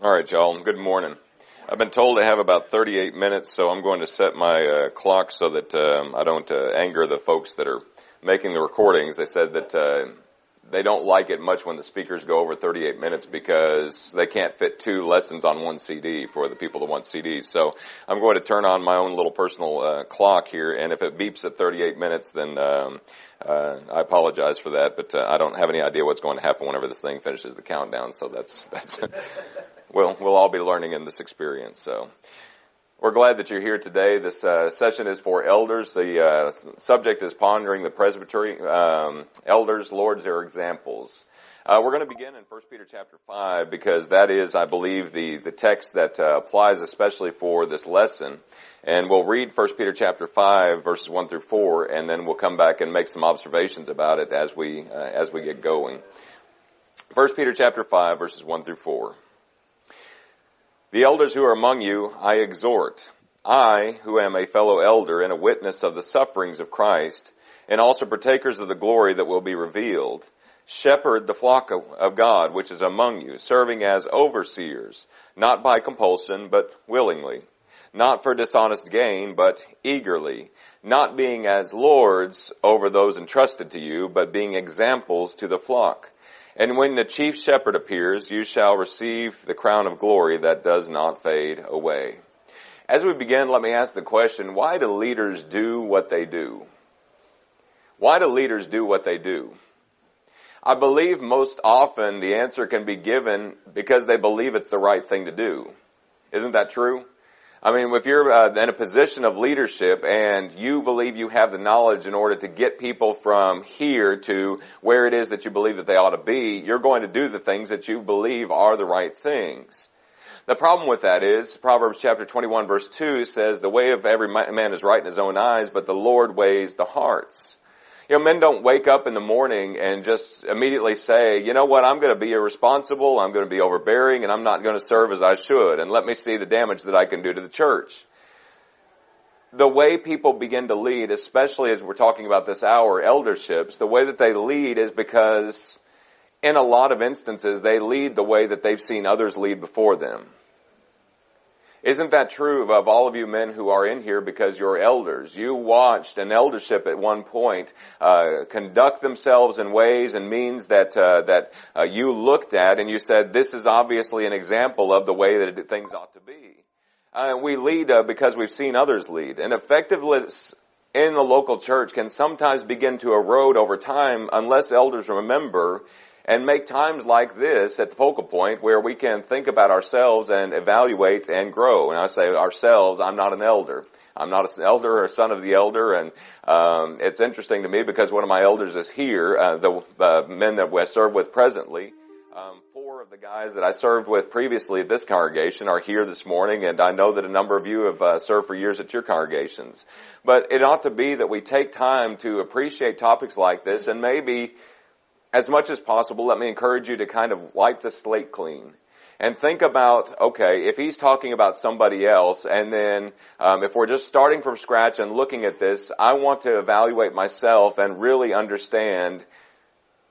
All right, y'all. Good morning. I've been told to have about 38 minutes, so I'm going to set my clock so that I don't anger the folks that are making the recordings. They said that they don't like it much when the speakers go over 38 minutes because they can't fit two lessons on one CD for the people that want CDs. So I'm going to turn on my own little personal clock here, and if it beeps at 38 minutes, then I apologize for that, but I don't have any idea what's going to happen whenever this thing finishes the countdown, so that's we'll all be learning in this experience. So we're glad that you're here today. This session is for elders. The subject is pondering the presbytery. Elders, lords, are examples. We're going to begin in 1 Peter chapter 5 because that is, I believe, the text that applies especially for this lesson. And we'll read 1 Peter chapter 5 verses 1 through 4, and then we'll come back and make some observations about it as we get going. 1 Peter chapter 5 verses 1 through 4. The elders who are among you, I exhort, I, who am a fellow elder and a witness of the sufferings of Christ, and also partakers of the glory that will be revealed, shepherd the flock of God which is among you, serving as overseers, not by compulsion, but willingly, not for dishonest gain, but eagerly, not being as lords over those entrusted to you, but being examples to the flock. And when the chief shepherd appears, you shall receive the crown of glory that does not fade away. As we begin, let me ask the question, why do leaders do what they do? Why do leaders do what they do? I believe most often the answer can be given because they believe it's the right thing to do. Isn't that true? I mean, if you're in a position of leadership and you believe you have the knowledge in order to get people from here to where it is that you believe that they ought to be, you're going to do the things that you believe are the right things. The problem with that is, Proverbs chapter 21 verse 2 says, the way of every man is right in his own eyes, but the Lord weighs the hearts. You know, men don't wake up in the morning and just immediately say, you know what, I'm going to be irresponsible, I'm going to be overbearing, and I'm not going to serve as I should, and let me see the damage that I can do to the church. The way people begin to lead, especially as we're talking about this hour, elderships, the way that they lead is because in a lot of instances they lead the way that they've seen others lead before them. Isn't that true of all of you men who are in here because you're elders? You watched an eldership at one point conduct themselves in ways and means that you looked at and you said, this is obviously an example of the way that things ought to be. We lead because we've seen others lead. And effectiveness in the local church can sometimes begin to erode over time unless elders remember and make times like this at the focal point where we can think about ourselves and evaluate and grow. And I say ourselves, I'm not an elder. I'm not an elder or a son of the elder. And it's interesting to me because one of my elders is here, the men that I serve with presently. 4 of the guys that I served with previously at this congregation are here this morning, and I know that a number of you have served for years at your congregations. But it ought to be that we take time to appreciate topics like this, and maybe as much as possible, let me encourage you to kind of wipe the slate clean and think about, okay, if he's talking about somebody else, and then if we're just starting from scratch and looking at this, I want to evaluate myself and really understand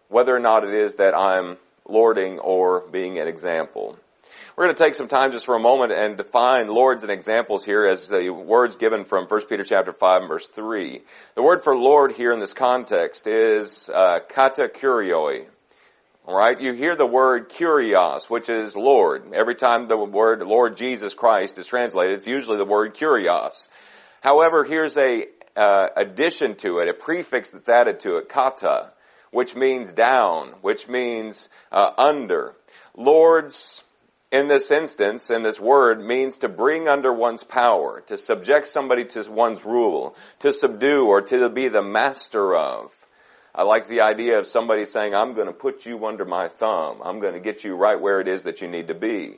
whether or not it is that I'm lording or being an example. We're going to take some time just for a moment and define lords and examples here as the words given from 1 Peter chapter 5 and verse 3. The word for Lord here in this context is kata kurioi. All right, you hear the word kurios, which is Lord. Every time the word Lord Jesus Christ is translated, it's usually the word kurios. However, here's a addition to it, a prefix that's added to it, kata, which means down, which means under. Lords, in this instance, in this word, means to bring under one's power, to subject somebody to one's rule, to subdue or to be the master of. I like the idea of somebody saying, I'm going to put you under my thumb. I'm going to get you right where it is that you need to be.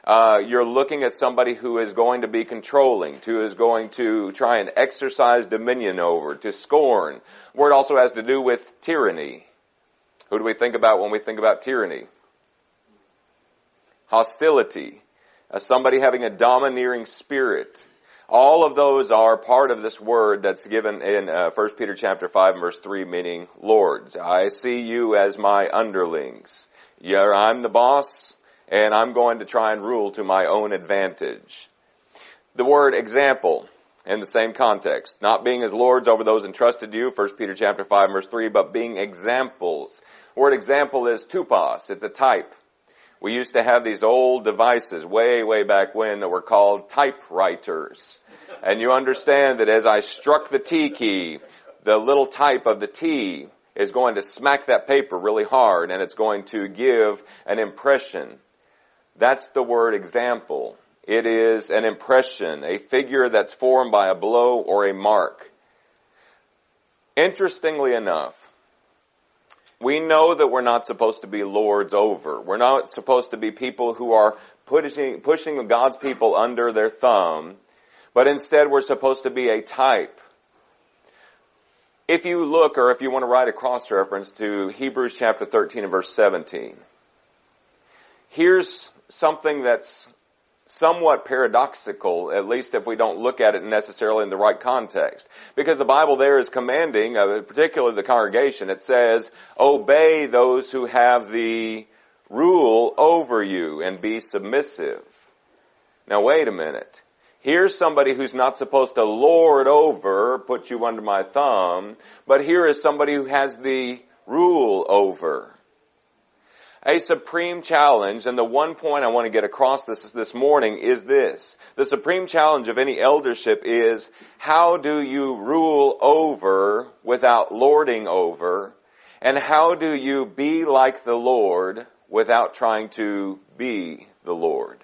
You're looking at somebody who is going to be controlling, who is going to try and exercise dominion over, to scorn. The word also has to do with tyranny. Who do we think about when we think about tyranny? Hostility, somebody having a domineering spirit. All of those are part of this word that's given in 1 Peter chapter 5 and verse 3, meaning lords. I see you as my underlings. I'm the boss, and I'm going to try and rule to my own advantage. The word example in the same context, not being as lords over those entrusted to you, 1 Peter chapter 5 verse 3, but being examples. The word example is tupos. It's a type. We used to have these old devices way, way back when that were called typewriters. And you understand that as I struck the T key, the little type of the T is going to smack that paper really hard, and it's going to give an impression. That's the word example. It is an impression, a figure that's formed by a blow or a mark. Interestingly enough, we know that we're not supposed to be lords over. We're not supposed to be people who are pushing God's people under their thumb, but instead we're supposed to be a type. If you look, or if you want to write a cross-reference to Hebrews chapter 13 and verse 17, here's something that's somewhat paradoxical, at least if we don't look at it necessarily in the right context. Because the Bible there is commanding, particularly the congregation, it says, obey those who have the rule over you and be submissive. Now wait a minute. Here's somebody who's not supposed to lord over, put you under my thumb, but here is somebody who has the rule over. A supreme challenge, and the one point I want to get across this morning is this. The supreme challenge of any eldership is, how do you rule over without lording over? And how do you be like the Lord without trying to be the Lord?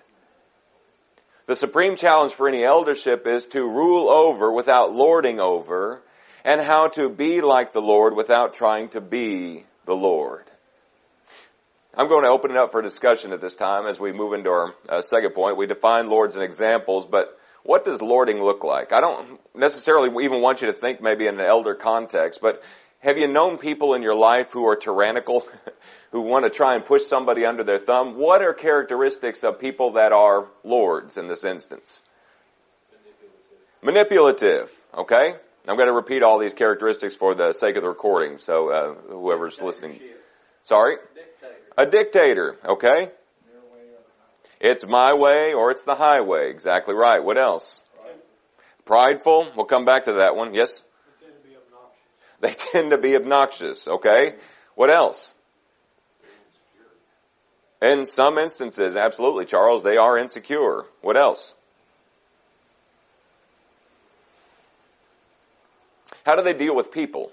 The supreme challenge for any eldership is to rule over without lording over, and how to be like the Lord without trying to be the Lord. I'm going to open it up for discussion at this time as we move into our second point. We define lords and examples, but what does lording look like? I don't necessarily even want you to think maybe in an elder context, but have you known people in your life who are tyrannical, who want to try and push somebody under their thumb? What are characteristics of people that are lords in this instance? Manipulative, okay? I'm going to repeat all these characteristics for the sake of the recording, so whoever's listening. Sorry? A dictator, okay? It's my way or it's the highway. Exactly right. What else? Prideful. We'll come back to that one. Yes? They tend to be obnoxious, okay? What else? In some instances, absolutely, Charles, they are insecure. What else? How do they deal with people?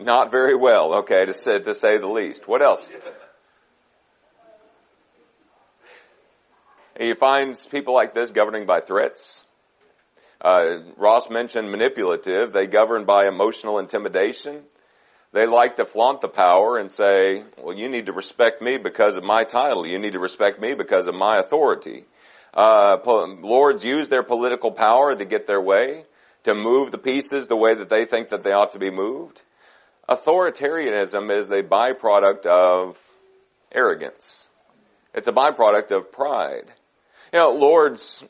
Not very well, okay, to say the least. What else? You find people like this governing by threats. Ross mentioned manipulative. They govern by emotional intimidation. They like to flaunt the power and say, well, you need to respect me because of my title. You need to respect me because of my authority. Lords use their political power to get their way, to move the pieces the way that they think that they ought to be moved. Authoritarianism is the byproduct of arrogance. It's a byproduct of pride. You know, lords,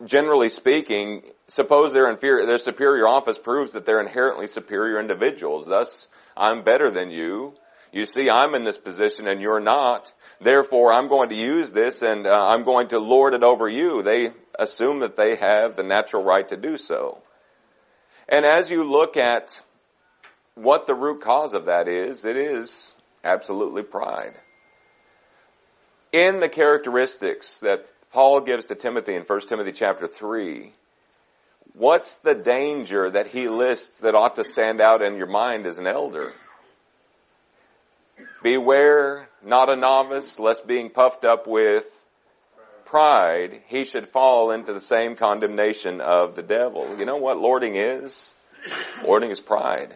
generally speaking, suppose their superior office proves that they're inherently superior individuals. Thus, I'm better than you. You see, I'm in this position and you're not. Therefore, I'm going to use this and I'm going to lord it over you. They assume that they have the natural right to do so. And as you look at what the root cause of that is, it is absolutely pride. In the characteristics that Paul gives to Timothy in 1 Timothy chapter 3, what's the danger that he lists that ought to stand out in your mind as an elder? Beware, not a novice, lest being puffed up with pride, he should fall into the same condemnation of the devil. You know what lording is? Lording is pride.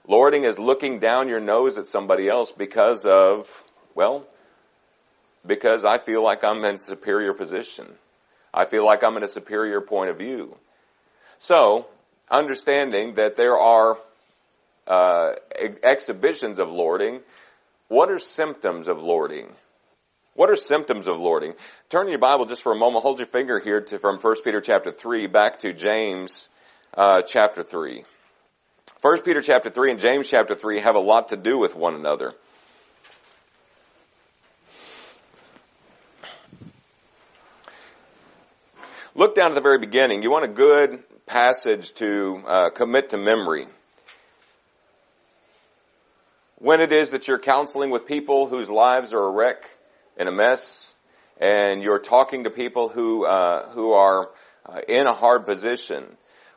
Lording is looking down your nose at somebody else because I feel like I'm in a superior position. I feel like I'm in a superior point of view. So, understanding that there are exhibitions of lording, what are symptoms of lording? What are symptoms of lording? Turn your Bible just for a moment. Hold your finger here from 1 Peter chapter 3 back to James chapter 3. 1 Peter chapter 3 and James chapter 3 have a lot to do with one another. Look down at the very beginning. You want a good passage to commit to memory. When it is that you're counseling with people whose lives are a wreck and a mess, and you're talking to people who are in a hard position,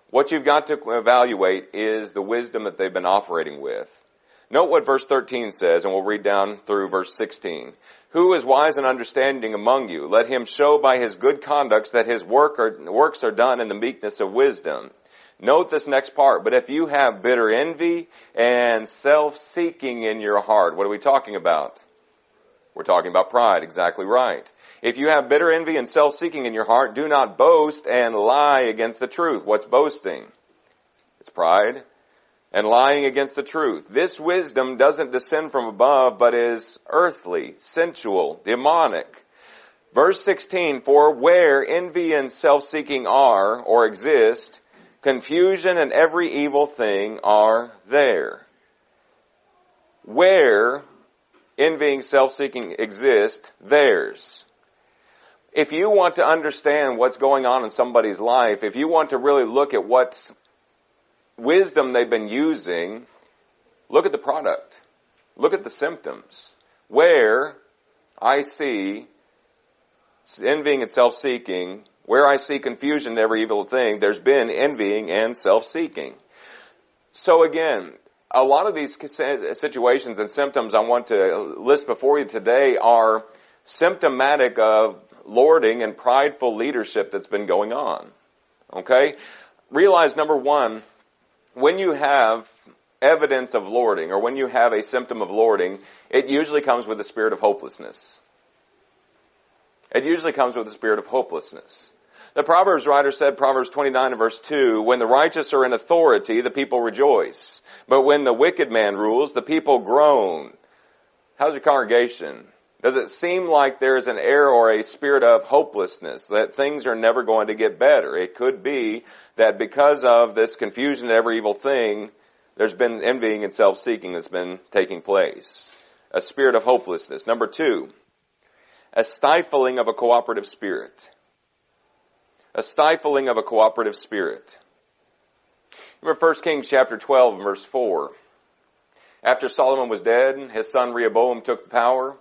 what you've got to evaluate is the wisdom that they've been operating with. Note what verse 13 says, and we'll read down through verse 16. Who is wise and understanding among you? Let him show by his good conducts that his works are done in the meekness of wisdom. Note this next part. But if you have bitter envy and self-seeking in your heart, what are we talking about? We're talking about pride, exactly right. If you have bitter envy and self-seeking in your heart, do not boast and lie against the truth. What's boasting? It's pride. And lying against the truth. This wisdom doesn't descend from above, but is earthly, sensual, demonic. Verse 16, for where envy and self-seeking are, or exist, confusion and every evil thing are there. Where envying, self-seeking exist, theirs. If you want to understand what's going on in somebody's life, if you want to really look at what wisdom they've been using, look at the product. Look at the symptoms. Where I see envying and self-seeking, where I see confusion and every evil thing, there's been envying and self-seeking. So again, a lot of these situations and symptoms I want to list before you today are symptomatic of lording and prideful leadership that's been going on. Okay? Realize, number one, when you have evidence of lording, or when you have a symptom of lording, it usually comes with a spirit of hopelessness. It usually comes with a spirit of hopelessness. The Proverbs writer said, Proverbs 29 and verse 2, when the righteous are in authority, the people rejoice. But when the wicked man rules, the people groan. How's your congregation? Does it seem like there is an air or a spirit of hopelessness, that things are never going to get better? It could be that because of this confusion and every evil thing, there's been envying and self-seeking that's been taking place. A spirit of hopelessness. Number two, a stifling of a cooperative spirit. A stifling of a cooperative spirit. Remember 1 Kings chapter 12 and verse 4. After Solomon was dead, his son Rehoboam took the power.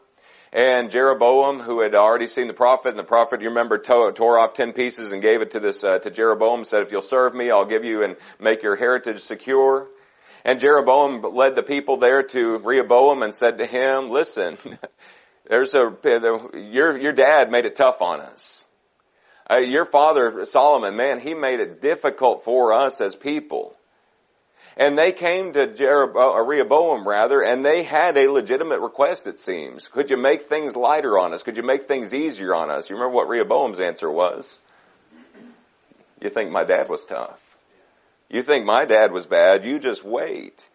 And Jeroboam, who had already seen the prophet, and the prophet, you remember, tore off 10 pieces and gave it to Jeroboam, said, if you'll serve me, I'll give you and make your heritage secure. And Jeroboam led the people there to Rehoboam and said to him, listen, your dad made it tough on us. Your father, Solomon, man, he made it difficult for us as people. And they came to Rehoboam, and they had a legitimate request, it seems. Could you make things lighter on us? Could you make things easier on us? You remember what Rehoboam's answer was? You think my dad was tough. You think my dad was bad. You just wait.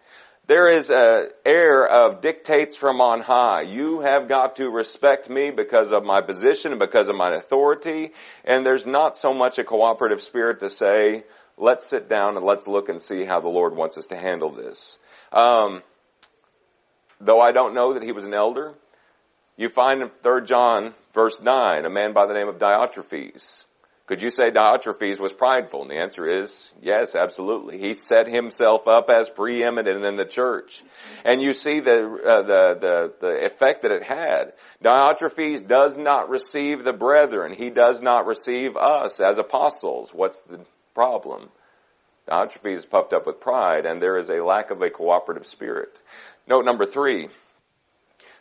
There is an air of dictates from on high. You have got to respect me because of my position and because of my authority. And there's not so much a cooperative spirit to say, let's sit down and let's look and see how the Lord wants us to handle this. Though I don't know that he was an elder, you find in 3 John verse 9, a man by the name of Diotrephes. Could you say Diotrephes was prideful? And the answer is yes, absolutely. He set himself up as preeminent in the church. And you see the effect that it had. Diotrephes does not receive the brethren. He does not receive us as apostles. What's the problem? Diotrephes is puffed up with pride, and there is a lack of a cooperative spirit. Note number 3,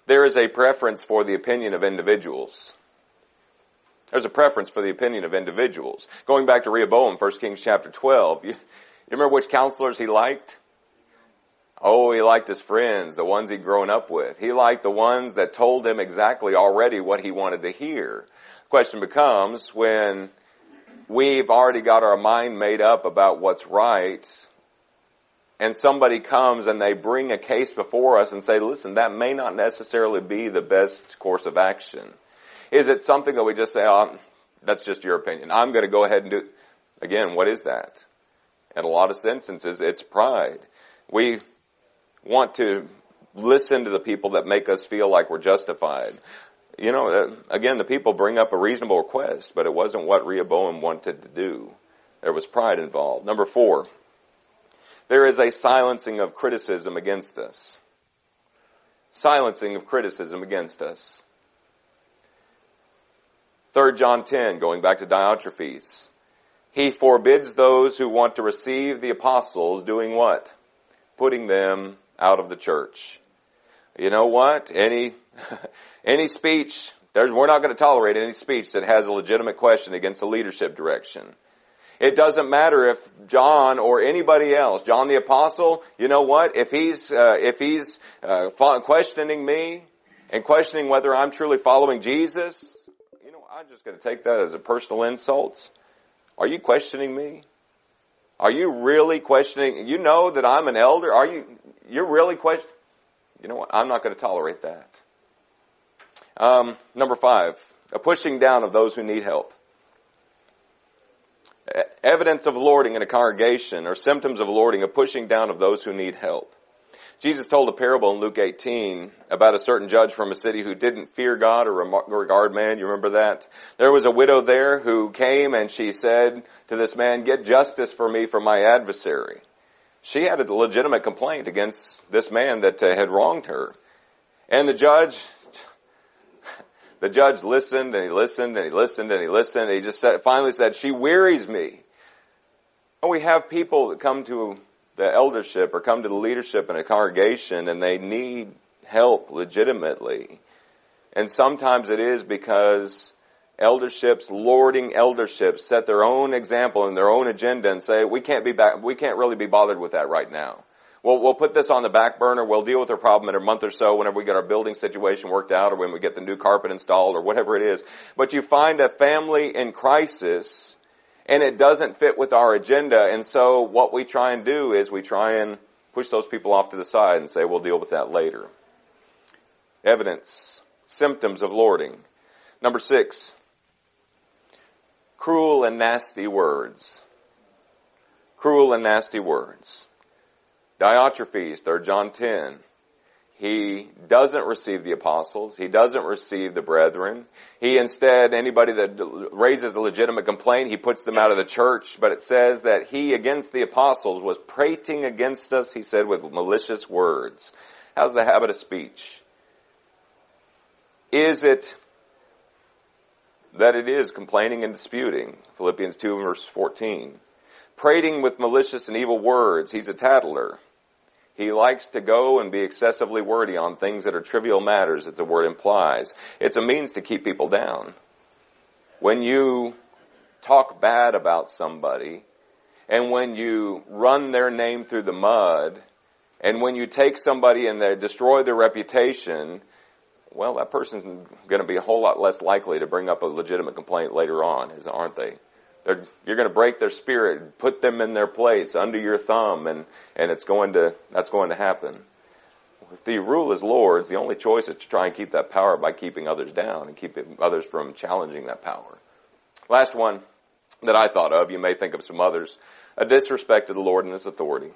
there is a preference for the opinion of individuals. There's a preference for the opinion of individuals. Going back to Rehoboam, 1 Kings chapter 12, you remember which counselors he liked? Oh, he liked his friends, the ones he'd grown up with. He liked the ones that told him exactly already what he wanted to hear. The question becomes, when we've already got our mind made up about what's right, and somebody comes and they bring a case before us and say, listen, that may not necessarily be the best course of action. Is it something that we just say, oh, that's just your opinion, I'm going to go ahead and do it? Again, what is that? In a lot of instances, it's pride. We want to listen to the people that make us feel like we're justified. Again, the people bring up a reasonable request, but it wasn't what Rehoboam wanted to do. There was pride involved. Number 4, there is a silencing of criticism against us. Silencing of criticism against us. 3 John 10, going back to Diotrephes. He forbids those who want to receive the apostles doing what? Putting them out of the church. You know what? Any speech, we're not going to tolerate any speech that has a legitimate question against the leadership direction. It doesn't matter if John or anybody else, John the Apostle, you know what? If he's questioning me and questioning whether I'm truly following Jesus, I'm just going to take that as a personal insult. Are you questioning me? Are you really questioning? You know that I'm an elder. You're really questioning? You know what? I'm not going to tolerate that. Number 5, a pushing down of those who need help. Evidence of lording in a congregation or symptoms of lording, a pushing down of those who need help. Jesus told a parable in Luke 18 about a certain judge from a city who didn't fear God or regard man. You remember that? There was a widow there who came and she said to this man, "Get justice for me from my adversary." She had a legitimate complaint against this man that had wronged her. And the judge listened and he listened and he listened and he listened. And he just finally said, "She wearies me." And we have people that come to the eldership or come to the leadership in a congregation and they need help legitimately. And sometimes it is because lording elderships set their own example and their own agenda and say, we can't really be bothered with that right now. We'll put this on the back burner. We'll deal with our problem in a month or so whenever we get our building situation worked out or when we get the new carpet installed or whatever it is. But you find a family in crisis and it doesn't fit with our agenda. And so what we try and do is we try and push those people off to the side and say, we'll deal with that later. Evidence, symptoms of lording. Number 6, cruel and nasty words. Cruel and nasty words. Diotrephes, 3 John 10. He doesn't receive the apostles. He doesn't receive the brethren. He instead, anybody that raises a legitimate complaint, he puts them out of the church. But it says that he, against the apostles, was prating against us, he said, with malicious words. How's the habit of speech? Is it that it is complaining and disputing? Philippians 2 verse 14. Prating with malicious and evil words. He's a tattler. He likes to go and be excessively wordy on things that are trivial matters, as the word implies. It's a means to keep people down. When you talk bad about somebody, and when you run their name through the mud, and when you take somebody and they destroy their reputation, well, that person's going to be a whole lot less likely to bring up a legitimate complaint later on, aren't they? You're going to break their spirit, put them in their place under your thumb, and that's going to happen. If the rule is Lord's, the only choice is to try and keep that power by keeping others down and keeping others from challenging that power. Last one that I thought of, you may think of some others, a disrespect of the Lord and His authority.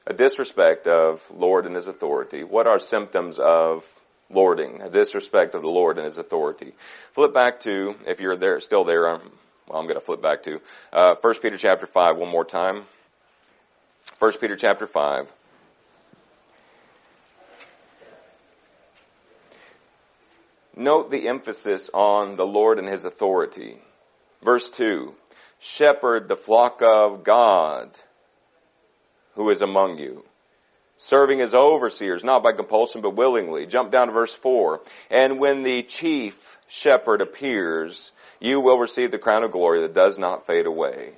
A disrespect of Lord and His authority. What are symptoms of lording? A disrespect of the Lord and His authority. Flip back to, if you're there, still there, I'm going to flip back to 1 Peter chapter 5 one more time. 1 Peter chapter 5. Note the emphasis on the Lord and His authority. Verse 2. Shepherd the flock of God who is among you, serving as overseers, not by compulsion, but willingly. Jump down to verse 4. And when the chief shepherd appears, you will receive the crown of glory that does not fade away.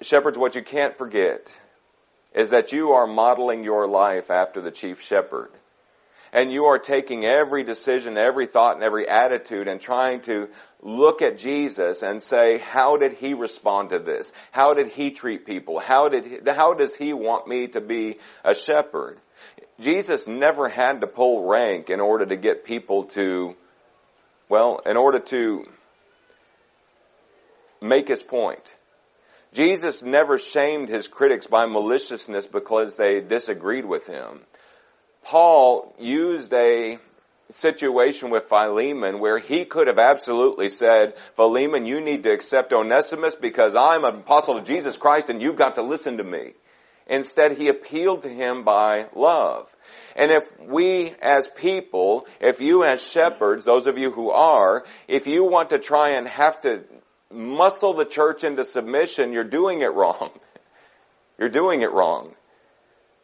Shepherds, what you can't forget is that you are modeling your life after the chief shepherd. And you are taking every decision, every thought, and every attitude and trying to look at Jesus and say, how did He respond to this? How did He treat people? How does He want me to be a shepherd? Jesus never had to pull rank in order to get people to, in order to make His point. Jesus never shamed His critics by maliciousness because they disagreed with Him. Paul used a situation with Philemon where he could have absolutely said, Philemon, you need to accept Onesimus because I'm an apostle of Jesus Christ and you've got to listen to me. Instead, he appealed to him by love. And if we as people, if you as shepherds, those of you who are, if you want to try and have to muscle the church into submission, you're doing it wrong. You're doing it wrong.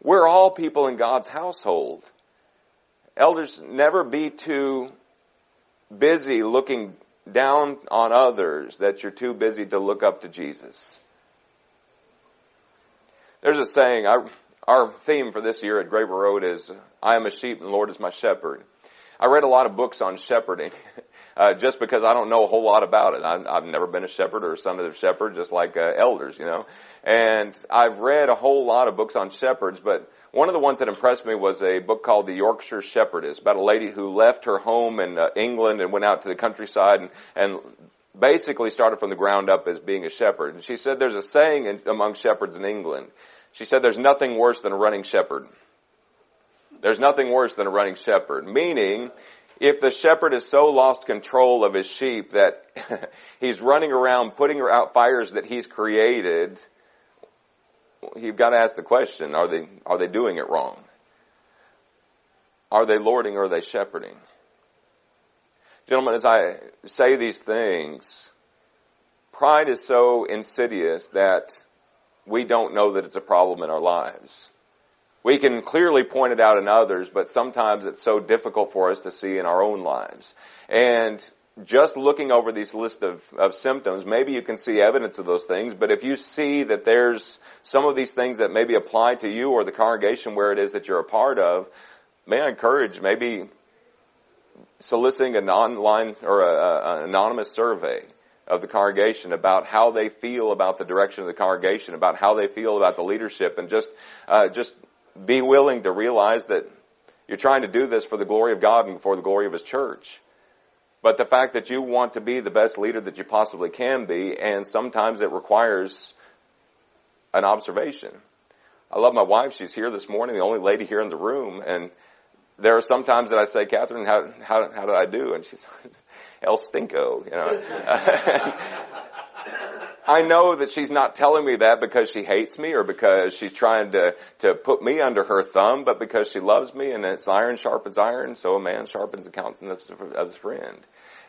We're all people in God's household. Elders, never be too busy looking down on others that you're too busy to look up to Jesus. There's a saying, our theme for this year at Graber Road is, I am a sheep and the Lord is my shepherd. I read a lot of books on shepherding, just because I don't know a whole lot about it. I've never been a shepherd or a son of a shepherd, just like elders, you know. And I've read a whole lot of books on shepherds, but one of the ones that impressed me was a book called The Yorkshire Shepherdess, about a lady who left her home in England and went out to the countryside and basically started from the ground up as being a shepherd. And she said there's a saying among shepherds in England. She said there's nothing worse than a running shepherd. There's nothing worse than a running shepherd. Meaning, if the shepherd has so lost control of his sheep that he's running around putting out fires that he's created, you've got to ask the question, are they doing it wrong? Are they lording or are they shepherding? Gentlemen, as I say these things, pride is so insidious that we don't know that it's a problem in our lives. We can clearly point it out in others, but sometimes it's so difficult for us to see in our own lives. And just looking over these list of symptoms, maybe you can see evidence of those things, but if you see that there's some of these things that maybe apply to you or the congregation where it is that you're a part of, may I encourage maybe soliciting an online or an anonymous survey of the congregation about how they feel about the direction of the congregation, about how they feel about the leadership, and just be willing to realize that you're trying to do this for the glory of God and for the glory of His church. But the fact that you want to be the best leader that you possibly can be, and sometimes it requires an observation. I love my wife. She's here this morning, the only lady here in the room, and there are some times that I say, Catherine, how did I do? And she's El Stinko, you know. I know that she's not telling me that because she hates me or because she's trying to put me under her thumb, but because she loves me, and it's iron sharpens iron, so a man sharpens the countenance of his friend.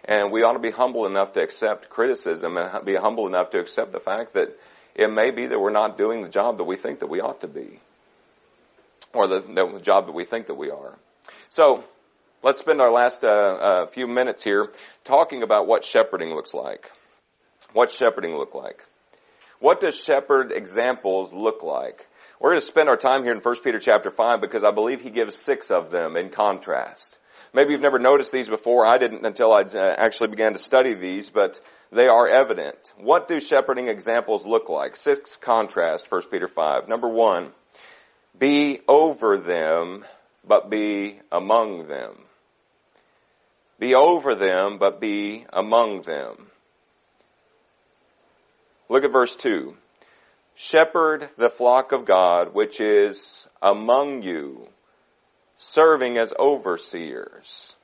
And we ought to be humble enough to accept criticism and be humble enough to accept the fact that it may be that we're not doing the job that we think that we ought to be, or the job that we think that we are. So let's spend our last few minutes here talking about what shepherding looks like. What's shepherding look like? What does shepherd examples look like? We're going to spend our time here in 1 Peter chapter 5 because I believe he gives 6 of them in contrast. Maybe you've never noticed these before. I didn't until I actually began to study these, but they are evident. What do shepherding examples look like? 6 contrast, 1 Peter 5. Number 1, be over them, but be among them. Be over them, but be among them. Look at verse 2. Shepherd the flock of God, which is among you, serving as overseers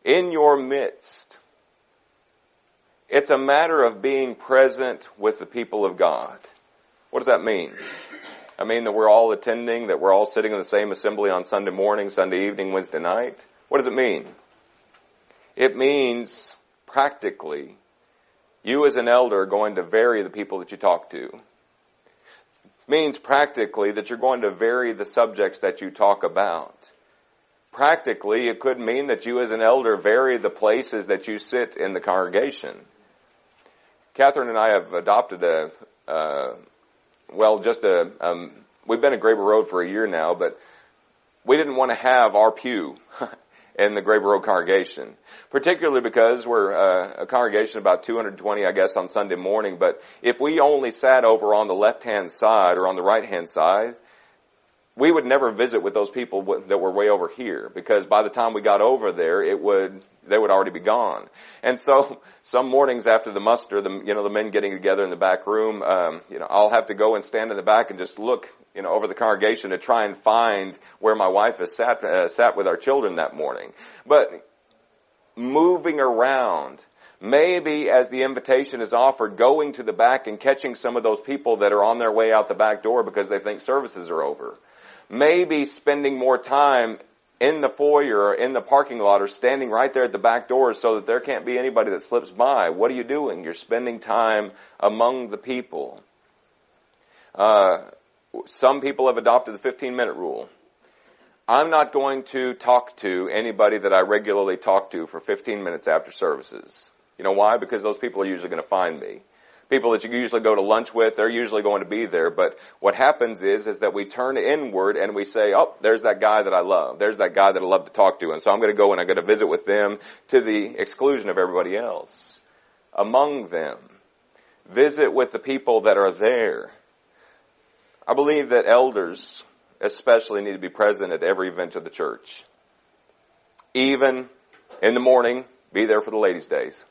in your midst. It's a matter of being present with the people of God. What does that mean? I mean that we're all attending, that we're all sitting in the same assembly on Sunday morning, Sunday evening, Wednesday night. What does it mean? It means practically you as an elder are going to vary the people that you talk to. It means practically that you're going to vary the subjects that you talk about. Practically, it could mean that you as an elder vary the places that you sit in the congregation. Catherine and I have adopted we've been at Graber Road for a year now, but we didn't want to have our pew in the Graber Road congregation, particularly because we're a congregation of about 220, I guess, on Sunday morning. But if we only sat over on the left-hand side or on the right-hand side, we would never visit with those people that were way over here, because by the time we got over there, they would already be gone. And so some mornings after the muster, the men getting together in the back room, I'll have to go and stand in the back and just look over the congregation to try and find where my wife has sat with our children that morning. But moving around, maybe as the invitation is offered, going to the back and catching some of those people that are on their way out the back door because they think services are over. Maybe spending more time in the foyer or in the parking lot or standing right there at the back door so that there can't be anybody that slips by. What are you doing? You're spending time among the people. Some people have adopted the 15-minute rule. I'm not going to talk to anybody that I regularly talk to for 15 minutes after services. You know why? Because those people are usually going to find me. People that you usually go to lunch with, they're usually going to be there. But what happens is that we turn inward and we say, oh, there's that guy that I love. There's that guy that I love to talk to. And so I'm going to go and I'm going to visit with them to the exclusion of everybody else. Among them, visit with the people that are there. I believe that elders especially need to be present at every event of the church. Even in the morning, be there for the ladies' days.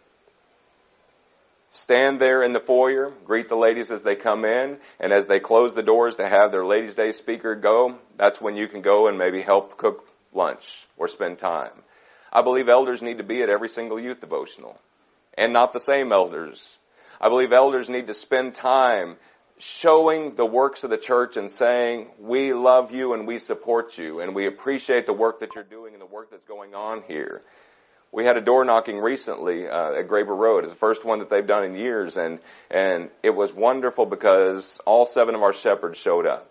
Stand there in the foyer, greet the ladies as they come in, and as they close the doors to have their ladies' day speaker go, that's when you can go and maybe help cook lunch or spend time. I believe elders need to be at every single youth devotional, and not the same elders. I believe elders need to spend time showing the works of the church and saying, we love you and we support you and we appreciate the work that you're doing and the work that's going on here. We had a door knocking recently at Graber Road. It's the first one that they've done in years, and it was wonderful because all 7 of our shepherds showed up.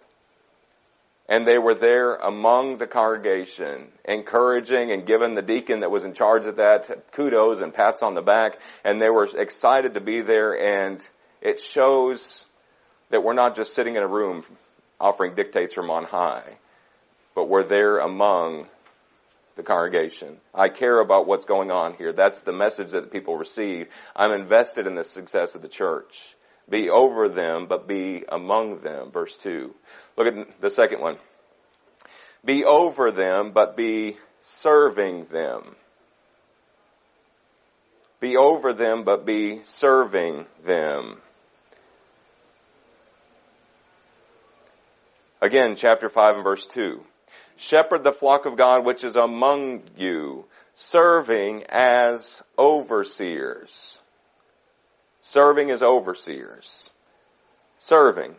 And they were there among the congregation, encouraging and giving the deacon that was in charge of that kudos and pats on the back, and they were excited to be there, and it shows that we're not just sitting in a room offering dictates from on high, but we're there among the congregation. I care about what's going on here. That's the message that people receive. I'm invested in the success of the church. Be over them, but be among them. Verse 2. Look at the second one. Be over them, but be serving them. Be over them, but be serving them. Again, chapter 5 and verse 2. Shepherd the flock of God which is among you, serving as overseers. Serving as overseers. Serving.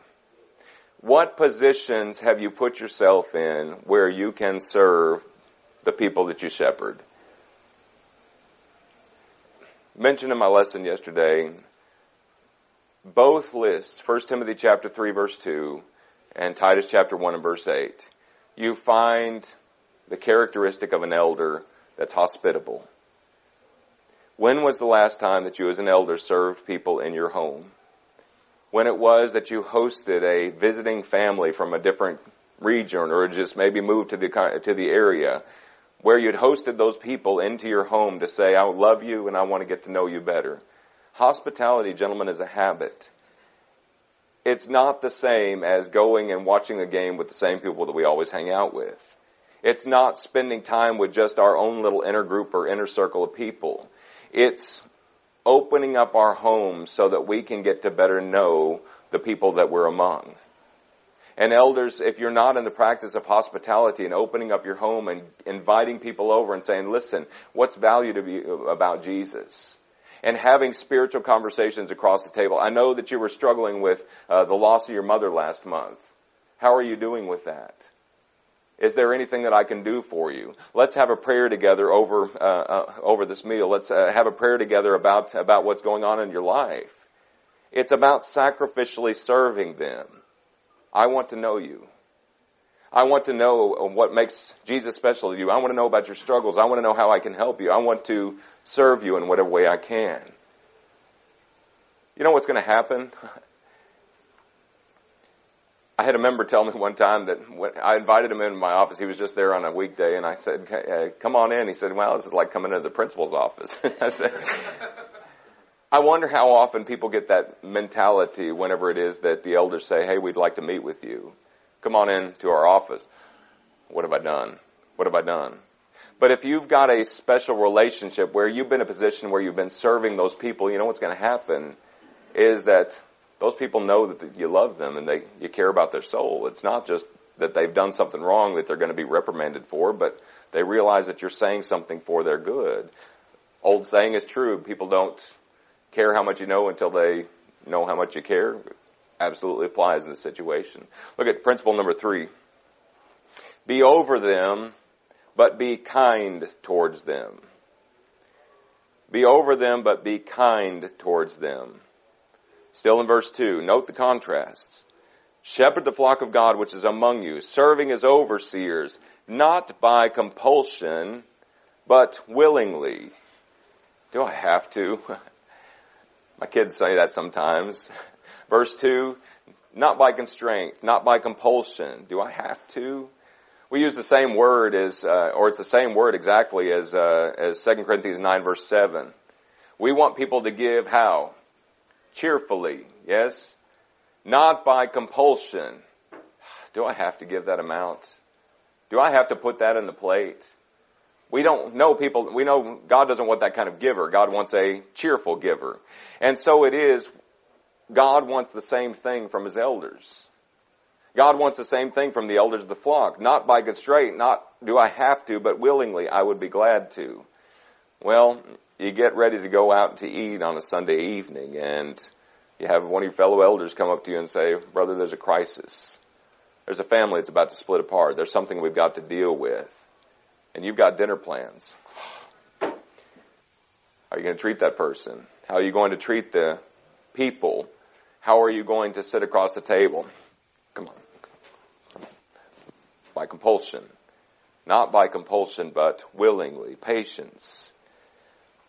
What positions have you put yourself in where you can serve the people that you shepherd? Mentioned in my lesson yesterday, both lists, 1 Timothy chapter 3 verse 2, and Titus chapter 1 and verse 8, you find the characteristic of an elder that's hospitable. When was the last time that you as an elder served people in your home? When it was that you hosted a visiting family from a different region or just maybe moved to the area where you'd hosted those people into your home to say, I love you and I want to get to know you better. Hospitality, gentlemen, is a habit. It's not the same as going and watching a game with the same people that we always hang out with. It's not spending time with just our own little inner group or inner circle of people. It's opening up our homes so that we can get to better know the people that we're among. And elders, if you're not in the practice of hospitality and opening up your home and inviting people over and saying, listen, what's value to you about Jesus? And having spiritual conversations across the table. I know that you were struggling with the loss of your mother last month. How are you doing with that? Is there anything that I can do for you? Let's have a prayer together over this meal. Let's have a prayer together about what's going on in your life. It's about sacrificially serving them. I want to know you. I want to know what makes Jesus special to you. I want to know about your struggles. I want to know how I can help you. I want to serve you in whatever way I can. You know what's going to happen? I had a member tell me one time that when I invited him into my office, he was just there on a weekday, and I said, come on in. He said, well, this is like coming into the principal's office. I said, I wonder how often people get that mentality whenever it is that the elders say, hey, we'd like to meet with you. Come on in to our office. What have I done? What have I done? But if you've got a special relationship where you've been in a position where you've been serving those people, you know what's going to happen is that those people know that you love them and you care about their soul. It's not just that they've done something wrong that they're going to be reprimanded for, but they realize that you're saying something for their good. Old saying is true. People don't care how much you know until they know how much you care. Absolutely applies in this situation. Look at principle number 3. Be over them, but be kind towards them. Be over them, but be kind towards them. Still in verse 2, note the contrasts. Shepherd the flock of God which is among you, serving as overseers, not by compulsion, but willingly. Do I have to? My kids say that sometimes. Verse 2, not by constraint, not by compulsion. Do I have to? We use the same word it's the same word exactly as 2 Corinthians 9 verse 7. We want people to give how? Cheerfully, yes? Not by compulsion. Do I have to give that amount? Do I have to put that in the plate? We know God doesn't want that kind of giver. God wants a cheerful giver. And so it is, God wants the same thing from His elders. God wants the same thing from the elders of the flock. Not by constraint, not do I have to, but willingly I would be glad to. Well, you get ready to go out to eat on a Sunday evening and you have one of your fellow elders come up to you and say, brother, there's a crisis. There's a family that's about to split apart. There's something we've got to deal with. And you've got dinner plans. How are you going to treat that person? How are you going to treat the people? How are you going to sit across the table? Come on. By compulsion. Not by compulsion, but willingly. Patience.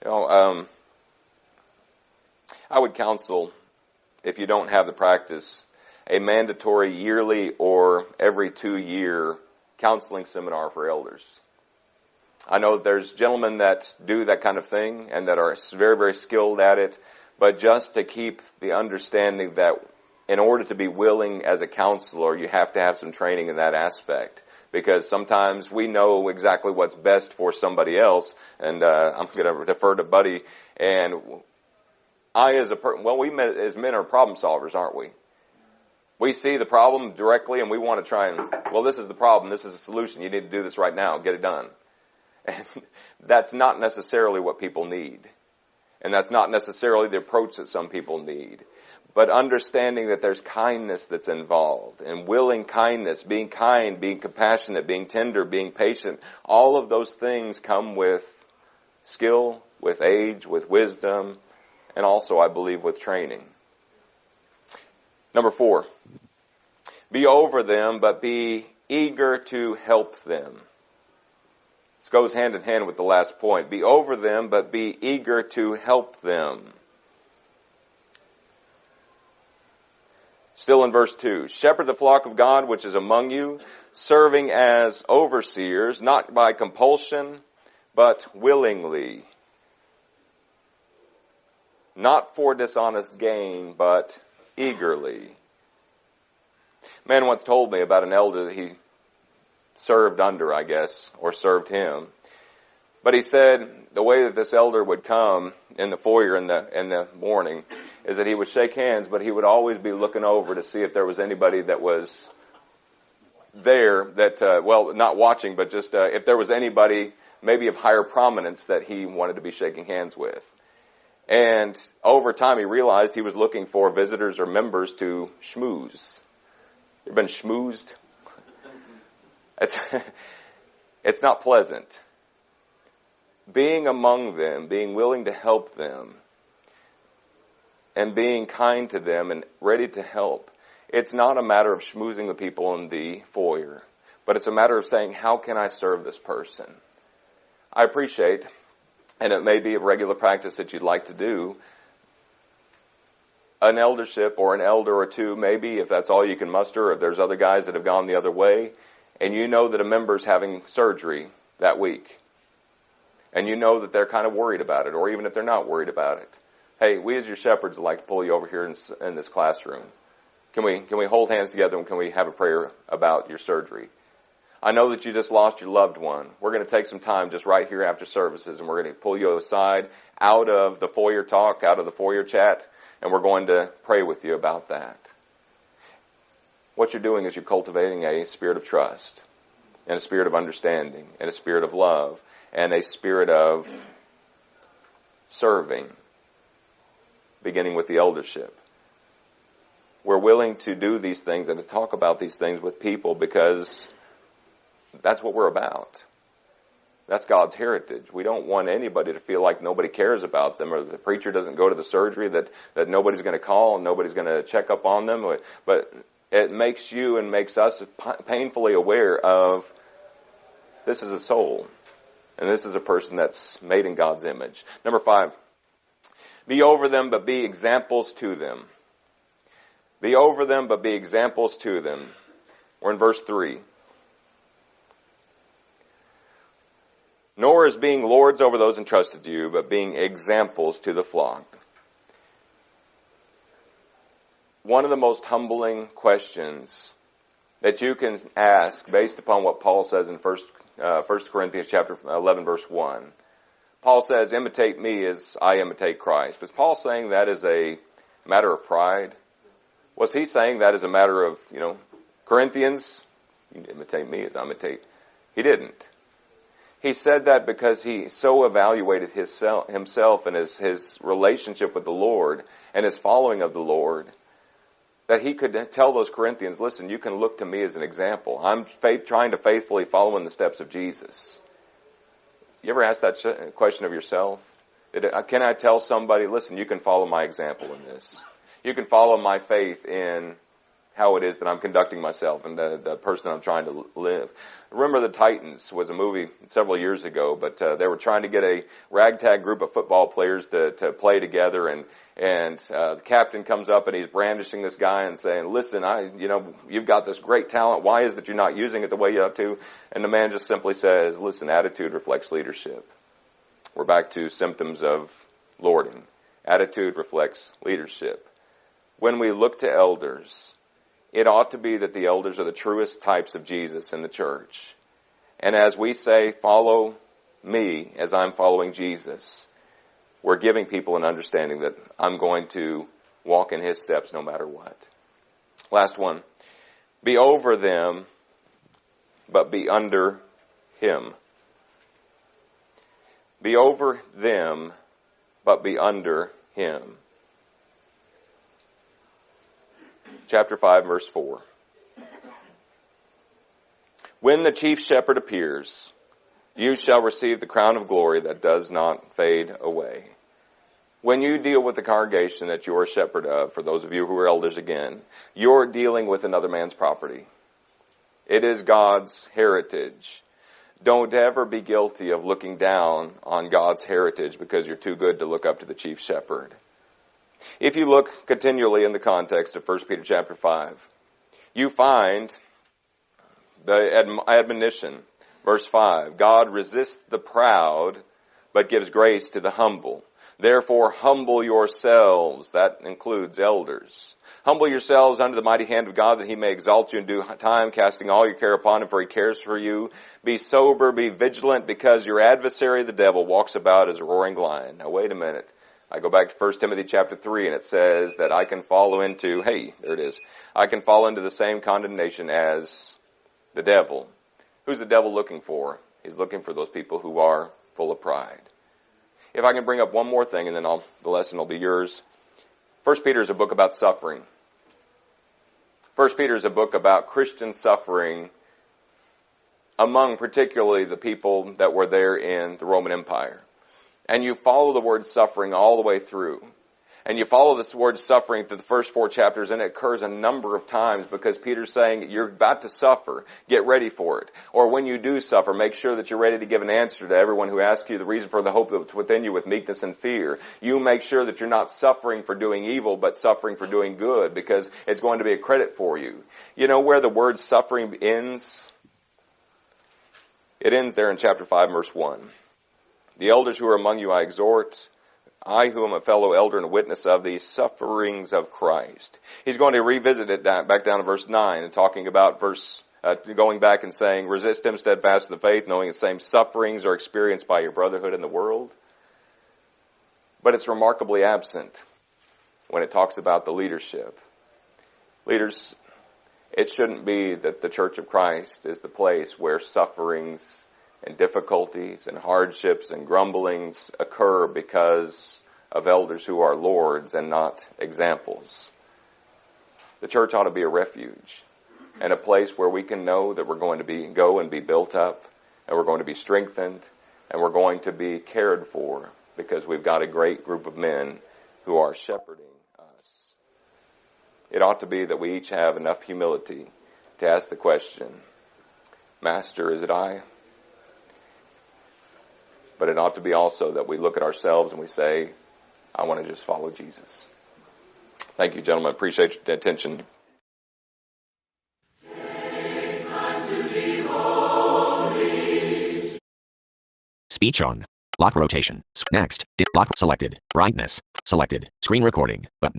I would counsel, if you don't have the practice, a mandatory yearly or every 2-year counseling seminar for elders. I know there's gentlemen that do that kind of thing and that are very, very skilled at it, but just to keep the understanding that in order to be willing as a counselor, you have to have some training in that aspect. Because sometimes we know exactly what's best for somebody else, and I'm going to defer to Buddy. And we as men are problem solvers, aren't we? We see the problem directly, and we want to try and, this is the problem, this is the solution, you need to do this right now, get it done. And that's not necessarily what people need. And that's not necessarily the approach that some people need. But understanding that there's kindness that's involved, and willing kindness, being kind, being compassionate, being tender, being patient, all of those things come with skill, with age, with wisdom, and also, I believe, with training. Number 4, be over them, but be eager to help them. This goes hand in hand with the last point. Be over them, but be eager to help them. Still in verse 2, shepherd the flock of God which is among you, serving as overseers, not by compulsion, but willingly. Not for dishonest gain, but eagerly. A man once told me about an elder that he served under, I guess, or served him. But he said the way that this elder would come in the foyer in the morning is that he would shake hands, but he would always be looking over to see if there was anybody that was there that, not watching, but just if there was anybody maybe of higher prominence that he wanted to be shaking hands with. And over time he realized he was looking for visitors or members to schmooze. You ever been schmoozed? It's not pleasant. Being among them, being willing to help them, and being kind to them and ready to help. It's not a matter of schmoozing the people in the foyer, but it's a matter of saying, how can I serve this person? I appreciate, and it may be a regular practice that you'd like to do, an eldership or an elder or two, maybe, if that's all you can muster, if there's other guys that have gone the other way, and you know that a member's having surgery that week, and you know that they're kind of worried about it, or even if they're not worried about it. Hey, we as your shepherds would like to pull you over here in this classroom. Can we hold hands together and can we have a prayer about your surgery? I know that you just lost your loved one. We're going to take some time just right here after services, and we're going to pull you aside out of the foyer talk, out of the foyer chat, And we're going to pray with you about that. What you're doing is you're cultivating a spirit of trust, and a spirit of understanding, and a spirit of love, and a spirit of serving, beginning with the eldership. We're willing to do these things and to talk about these things with people because that's what we're about. That's God's heritage. We don't want anybody to feel like nobody cares about them, or the preacher doesn't go to the surgery that nobody's going to call and nobody's going to check up on them. But it makes you and makes us painfully aware of this is a soul, and this is a person that's made in God's image. Number 5, be over them, but be examples to them. Be over them, but be examples to them. We're in verse 3. Nor as being lords over those entrusted to you, but being examples to the flock. One of the most humbling questions that you can ask based upon what Paul says in 1 Corinthians chapter 11, verse 1. Paul says, imitate me as I imitate Christ. Was Paul saying that as a matter of pride? Was he saying that as a matter of, Corinthians, you imitate me as I imitate? He didn't. He said that because he so evaluated himself and his relationship with the Lord and his following of the Lord that he could tell those Corinthians, listen, you can look to me as an example. I'm trying to faithfully follow in the steps of Jesus. You ever ask that question of yourself? Can I tell somebody, listen, you can follow my example in this. You can follow my faith in how it is that I'm conducting myself and the person I'm trying to live. Remember the Titans was a movie several years ago, but they were trying to get a ragtag group of football players to play together, and the captain comes up and he's brandishing this guy and saying, listen, you've got this great talent. Why is it you're not using it the way you ought to? And the man just simply says, listen, attitude reflects leadership. We're back to symptoms of lording. Attitude reflects leadership. When we look to elders, it ought to be that the elders are the truest types of Jesus in the church. And as we say, follow me as I'm following Jesus, we're giving people an understanding that I'm going to walk in his steps no matter what. Last one. Be over them, but be under him. Be over them, but be under him. Chapter 5, verse 4. When the chief shepherd appears, you shall receive the crown of glory that does not fade away. When you deal with the congregation that you're a shepherd of, for those of you who are elders again, you're dealing with another man's property. It is God's heritage. Don't ever be guilty of looking down on God's heritage because you're too good to look up to the chief shepherd. If you look continually in the context of 1 Peter chapter 5, you find the admonition, verse 5, God resists the proud, but gives grace to the humble. Therefore, humble yourselves. That includes elders. Humble yourselves under the mighty hand of God that he may exalt you in due time, casting all your care upon him, for he cares for you. Be sober, be vigilant, because your adversary, the devil, walks about as a roaring lion. Now, wait a minute. I go back to 1 Timothy chapter 3, and it says that I can fall into, I can fall into the same condemnation as the devil. Who's the devil looking for? He's looking for those people who are full of pride. If I can bring up one more thing, and then the lesson will be yours. 1 Peter is a book about suffering. 1 Peter is a book about Christian suffering among particularly the people that were there in the Roman Empire. And you follow the word suffering all the way through. And you follow this word suffering through the first 4 chapters, and it occurs a number of times because Peter's saying you're about to suffer. Get ready for it. Or when you do suffer, make sure that you're ready to give an answer to everyone who asks you the reason for the hope that's within you with meekness and fear. You make sure that you're not suffering for doing evil, but suffering for doing good, because it's going to be a credit for you. You know where the word suffering ends? It ends there in chapter 5, verse 1. The elders who are among you I exhort, I who am a fellow elder and a witness of the sufferings of Christ. He's going to revisit it back down to verse 9 and talking about going back and saying, resist him steadfast in the faith, knowing the same sufferings are experienced by your brotherhood in the world. But it's remarkably absent when it talks about the leadership. Leaders, it shouldn't be that the Church of Christ is the place where sufferings and difficulties and hardships and grumblings occur because of elders who are lords and not examples. The church ought to be a refuge and a place where we can know that we're going to go and be built up, and we're going to be strengthened, and we're going to be cared for because we've got a great group of men who are shepherding us. It ought to be that we each have enough humility to ask the question, Master, is it I? But it ought to be also that we look at ourselves and we say, I want to just follow Jesus. Thank you, gentlemen. Appreciate your attention. Speech on. Lock rotation. Next. Lock selected. Brightness. Selected. Screen recording. Button.